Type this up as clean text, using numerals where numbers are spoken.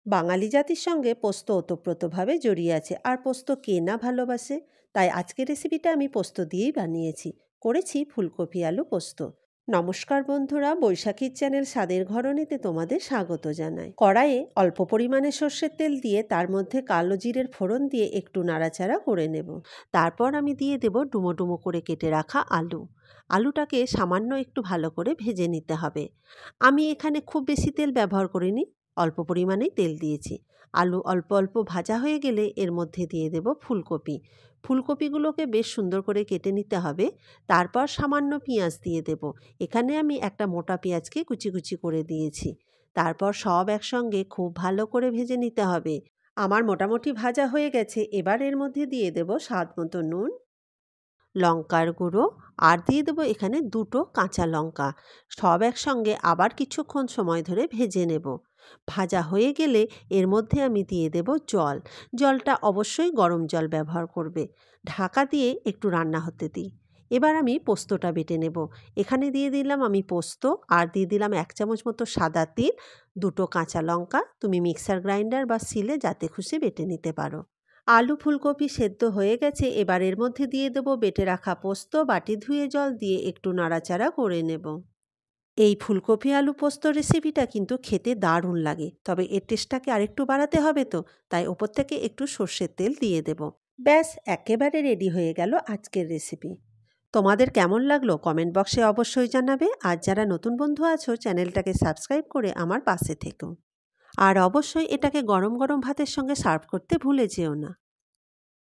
বাঙালি জাতির সঙ্গে পোস্ত ওতপ্রোতভাবে জড়িয়ে আছে, আর পোস্ত কে না ভালোবাসে। তাই আজকের রেসিপিটা আমি পোস্ত দিয়েই বানিয়েছি। করেছি ফুলকপি আলু পোস্ত। নমস্কার বন্ধুরা, বৈশাখীর চ্যানেল স্বাদের ঘরণীতে তোমাদের স্বাগত জানাই। কড়াইয়ে অল্প পরিমাণে সর্ষের তেল দিয়ে তার মধ্যে কালো জিরের ফোড়ন দিয়ে একটু নাড়াচাড়া করে নেব। তারপর আমি দিয়ে দেব ডুমো ডুমো করে কেটে রাখা আলু। আলুটাকে সামান্য একটু ভালো করে ভেজে নিতে হবে। আমি এখানে খুব বেশি তেল ব্যবহার করিনি, অল্প পরিমাণেই তেল দিয়েছি। আলু অল্প অল্প ভাজা হয়ে গেলে এর মধ্যে দিয়ে দেব ফুলকপি। ফুলকপিগুলোকে বেশ সুন্দর করে কেটে নিতে হবে। তারপর সামান্য পেঁয়াজ দিয়ে দেব। এখানে আমি একটা মোটা পেঁয়াজকে কুচি কুচি করে দিয়েছি। তারপর সব একসঙ্গে খুব ভালো করে ভেজে নিতে হবে। আমার মোটামুটি ভাজা হয়ে গেছে। এবার এর মধ্যে দিয়ে দেব স্বাদ মতো নুন, লঙ্কার গুঁড়ো, আর দিয়ে দেবো এখানে দুটো কাঁচা লঙ্কা। সব একসঙ্গে আবার কিছুক্ষণ সময় ধরে ভেজে নেব। ভাজা হয়ে গেলে এর মধ্যে আমি দিয়ে দেব জল। জলটা অবশ্যই গরম জল ব্যবহার করবে। ঢাকা দিয়ে একটু রান্না হতে দিই। এবার আমি পোস্তটা বেটে নেব। এখানে দিয়ে দিলাম আমি পোস্ত, আর দিয়ে দিলাম 1 চামচ মতো সাদা তিল, দুটো কাঁচা লঙ্কা। তুমি মিক্সার গ্রাইন্ডার বা শিলে যাতে খুশি বেটে নিতে পারো। আলু ফুলকপি সেদ্ধ হয়ে গেছে। এবার এর মধ্যে দিয়ে দেবো বেটে রাখা পোস্ত। বাটি ধুয়ে জল দিয়ে একটু নাড়াচাড়া করে নেব। এই ফুলকপি আলু পোস্ত রেসিপিটা কিন্তু খেতে দারুণ লাগে, তবে এর টেস্টটাকে আরেকটু বাড়াতে হবে তো, তাই ওপর থেকে একটু সর্ষের তেল দিয়ে দেব। ব্যাস, একেবারে রেডি হয়ে গেল আজকের রেসিপি। তোমাদের কেমন লাগলো কমেন্ট বক্সে অবশ্যই জানাবে। আর যারা নতুন বন্ধু আছো চ্যানেলটাকে সাবস্ক্রাইব করে আমার পাশে থেকো। আর অবশ্যই এটাকে গরম গরম ভাতের সঙ্গে সার্ভ করতে ভুলে যেও না।